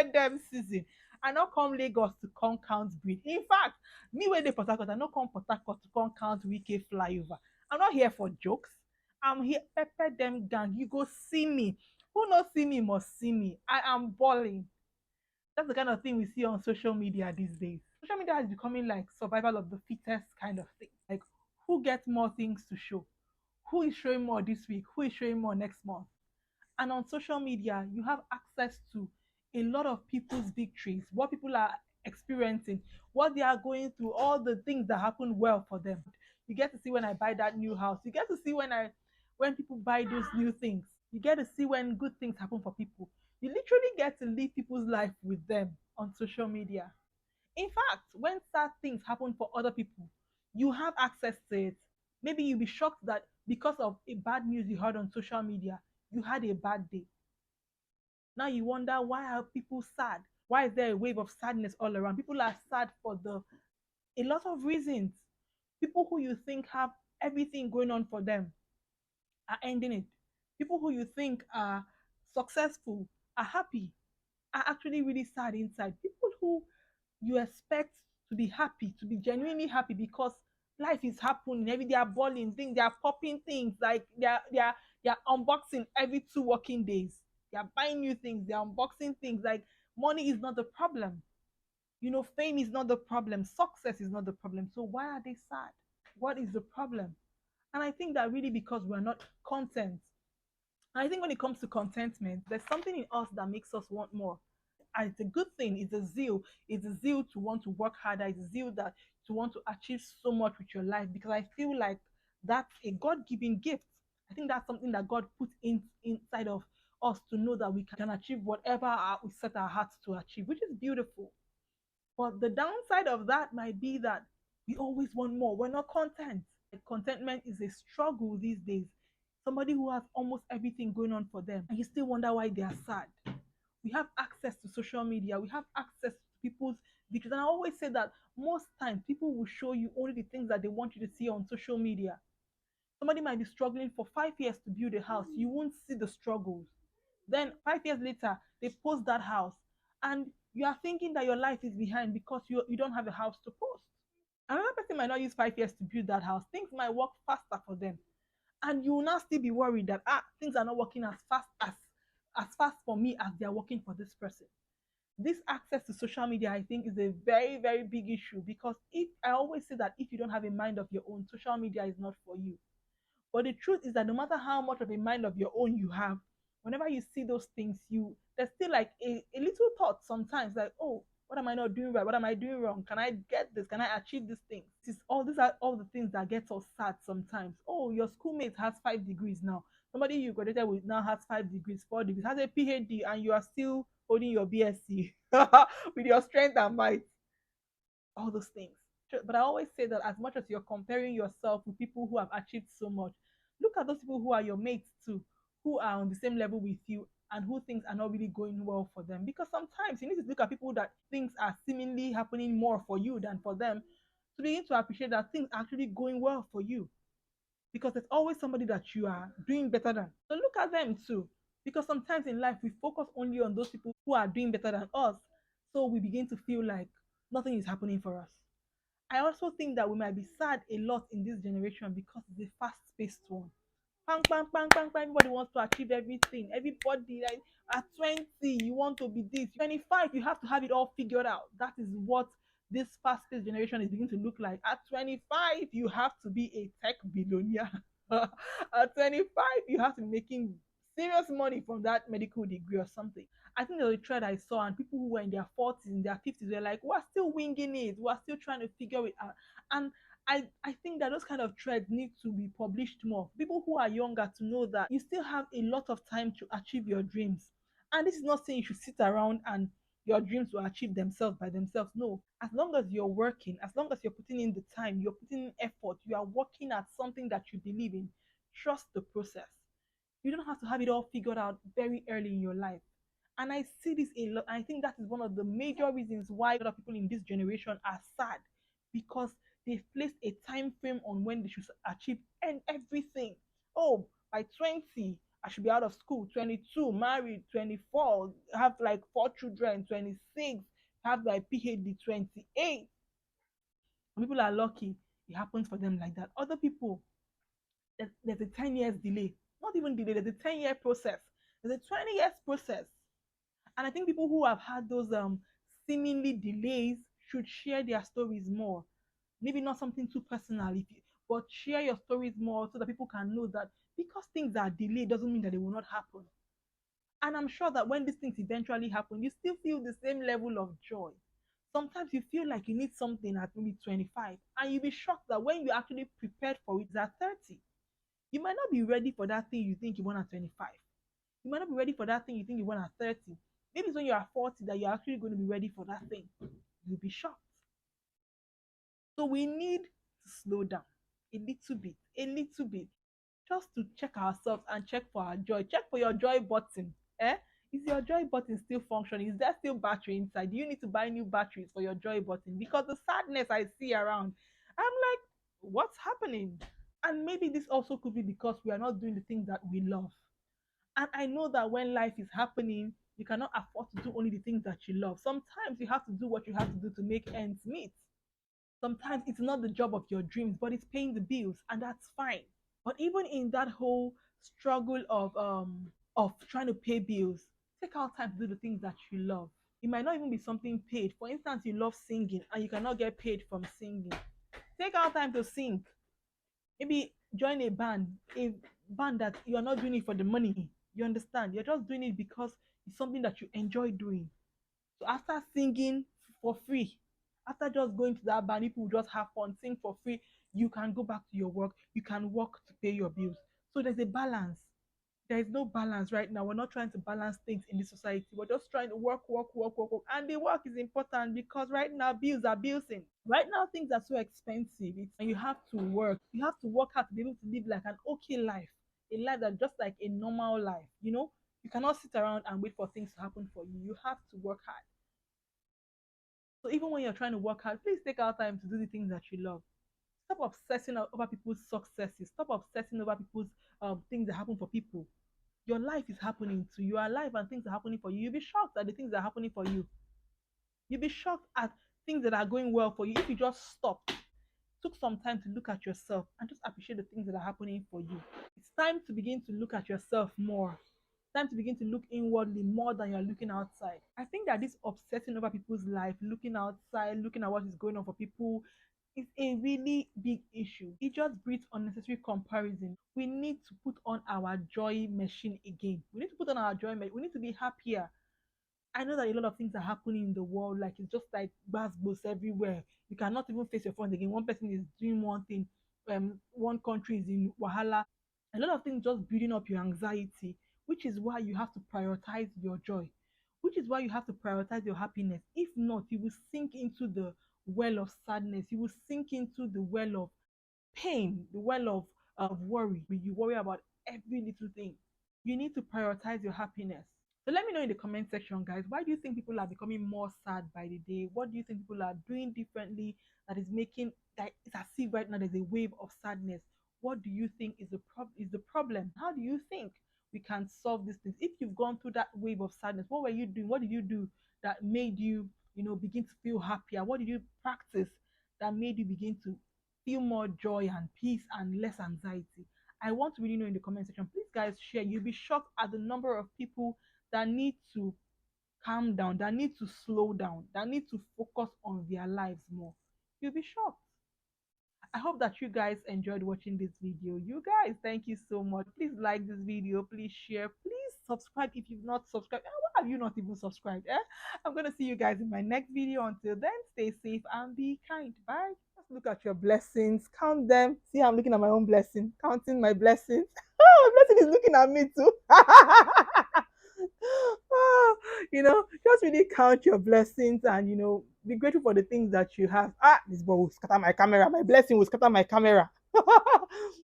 pepper them season. I not come Lagos to come count breed. In fact, me when they Port Harcourt, I not come Port Harcourt to come count weekend flyover. I'm not here for jokes. I'm here pepper them gang. You go see me. Who not see me must see me. I am balling. That's the kind of thing we see on social media these days. Social media is becoming like survival of the fittest kind of thing. Like who gets more things to show? Who is showing more this week? Who is showing more next month? And on social media, you have access to a lot of people's victories, what people are experiencing, what they are going through, all the things that happen well for them. You get to see when I buy that new house. You get to see when people buy those new things. You get to see when good things happen for people. You literally get to live people's life with them on social media. In fact, when sad things happen for other people, you have access to it. Maybe you'll be shocked that because of a bad news you heard on social media, you had a bad day. Now you wonder, why are people sad? Why is there a wave of sadness all around? People are sad for the a lot of reasons. People who you think have everything going on for them are ending it. People who you think are successful, are happy, are actually really sad inside. People who you expect to be happy, to be genuinely happy because life is happening. Every they are balling things, they are popping things, like they are unboxing every 2 working days. They are buying new things, they are unboxing things. Like money is not the problem. Fame is not the problem. Success is not the problem. So why are they sad? What is the problem? And I think that really because we're not content. And I think when it comes to contentment, there's something in us that makes us want more. And it's a good thing. It's a zeal. It's a zeal to want to work harder. It's a zeal that to want to achieve so much with your life, because I feel like that's a God-given gift. I think that's something that God put inside of us to know that we can achieve whatever we set our hearts to achieve, which is beautiful. But the downside of that might be that we always want more. We're not content. Like, contentment is a struggle these days. Somebody who has almost everything going on for them, and you still wonder why they are sad. We have access to social media, we have access to people's videos. And I always say that most times people will show you only the things that they want you to see on social media. Somebody might be struggling for 5 years to build a house. You won't see the struggles. Then 5 years later, they post that house, and you are thinking that your life is behind because you don't have a house to post. Another person might not use 5 years to build that house. Things might work faster for them, and you will now still be worried that things are not working as fast for me as they are working for this person. This access to social media, I think, is a very, very big issue, because if I always say that if you don't have a mind of your own, social media is not for you. But the truth is that no matter how much of a mind of your own you have, whenever you see those things, there's still like a little thought sometimes, like, oh, what am I not doing right? What am I doing wrong? Can I get this? Can I achieve this thing? These are all the things that get us sad sometimes. Oh, your schoolmate has 5 degrees now. Somebody you graduated with now has 5 degrees, 4 degrees, has a PhD, and you are still holding your BSc with your strength and might. All those things. But I always say that as much as you're comparing yourself with people who have achieved so much, look at those people who are your mates too, who are on the same level with you and who things are not really going well for them. Because sometimes you need to look at people that things are seemingly happening more for you than for them, to begin to appreciate that things are actually going well for you. Because there's always somebody that you are doing better than. So look at them too. Because sometimes in life we focus only on those people who are doing better than us. So we begin to feel like nothing is happening for us. I also think that we might be sad a lot in this generation because it's a fast-paced one. Bang, bang, bang, bang, bang. Everybody wants to achieve everything. Everybody, like, at 20, you want to be this. 25, you have to have it all figured out. That is what this fast-paced generation is beginning to look like. At 25, you have to be a tech billionaire. At 25, you have to be making serious money from that medical degree or something. I think there was a trend I saw, and people who were in their 40s, in their 50s, were like, we're still winging it. We're still trying to figure it out. And I think that those kind of threads need to be published more. People who are younger to know that you still have a lot of time to achieve your dreams. And this is not saying you should sit around and your dreams will achieve themselves by themselves. No. As long as you're working, as long as you're putting in the time, you're putting in effort, you are working at something that you believe in, trust the process. You don't have to have it all figured out very early in your life. And I see this a lot. I think that is one of the major reasons why a lot of people in this generation are sad, because they've placed a time frame on when they should achieve and everything. Oh, by 20, I should be out of school. 22, married. 24, have like 4 children. 26, have my PhD. 28. Some people are lucky. It happens for them like that. Other people, there's a 10 years delay. Not even delay, there's a 10-year process. There's a 20 years process. And I think people who have had those seemingly delays should share their stories more. Maybe not something too personal, but share your stories more so that people can know that because things are delayed doesn't mean that they will not happen. And I'm sure that when these things eventually happen, you still feel the same level of joy. Sometimes you feel like you need something at maybe 25, and you'll be shocked that when you actually prepared for it at 30, you might not be ready for that thing you think you want at 25. You might not be ready for that thing you think you want at 30. Maybe it's when you're at 40 that you're actually going to be ready for that thing. You'll be shocked. So we need to slow down a little bit, just to check ourselves and check for our joy. Check for your joy button. Eh? Is your joy button still functioning? Is there still battery inside? Do you need to buy new batteries for your joy button? Because the sadness I see around, I'm like, what's happening? And maybe this also could be because we are not doing the things that we love. And I know that when life is happening, you cannot afford to do only the things that you love. Sometimes you have to do what you have to do to make ends meet. Sometimes it's not the job of your dreams, but it's paying the bills, and that's fine. But even in that whole struggle of trying to pay bills, take out time to do the things that you love. It might not even be something paid. For instance, you love singing and you cannot get paid from singing. Take out time to sing. Maybe join a band that you are not doing it for the money. You understand? You're just doing it because it's something that you enjoy doing. So after singing for free, after just going to that band, people will just have fun, sing for free. You can go back to your work. You can work to pay your bills. So there's a balance. There is no balance right now. We're not trying to balance things in this society. We're just trying to work, work, work, work, work. And the work is important because right now bills are billsing. Right now things are so expensive. And you have to work. You have to work hard to be able to live like an okay life. A life that's just like a normal life. You cannot sit around and wait for things to happen for you. You have to work hard. So even when you're trying to work hard, please take out time to do the things that you love. Stop obsessing over people's successes. Stop obsessing over people's things that happen for people. Your life is happening to you. You are alive and things are happening for you. You'll be shocked at the things that are happening for you. You'll be shocked at things that are going well for you if you just stop, took some time to look at yourself and just appreciate the things that are happening for you. It's time to begin to look at yourself more. It's time to begin to look inwardly more than you're looking outside. I think that this obsessing over people's life, looking outside, looking at what is going on for people, is a really big issue. It just breeds unnecessary comparison. We need to put on our joy machine again. We need to put on our joy machine. We need to be happier. I know that a lot of things are happening in the world, like it's just like bus everywhere. You cannot even face your phone again. One person is doing one thing, one country is in wahala. A lot of things just building up your anxiety, which is why you have to prioritize your joy, which is why you have to prioritize your happiness. If not, you will sink into the well of sadness. You will sink into the well of pain, the well of worry. You worry about every little thing. You need to prioritize your happiness. So let me know in the comment section, guys. Why do you think people are becoming more sad by the day? What do you think people are doing differently that is making that it's as if right now there's a wave of sadness? What do you think is the problem? How do you think we can solve these things? If you've gone through that wave of sadness, what were you doing? What did you do that made you, begin to feel happier? What did you practice that made you begin to feel more joy and peace and less anxiety? I want to really know in the comment section. Please, guys, share. You'll be shocked at the number of people that need to calm down, that need to slow down, that need to focus on their lives more. You'll be shocked. I hope that you guys enjoyed watching this video. You guys, thank you so much. Please like this video, please share, please subscribe if you've not subscribed. Why have you not even subscribed? I'm gonna see you guys in my next video. Until then, stay safe and be kind. Bye. Just look at your blessings, count them. See, I'm looking at my own blessing, counting my blessings. Oh, my blessing is looking at me too. Just really count your blessings and be grateful for the things that you have. This boy will scatter my camera. My blessing will scatter my camera.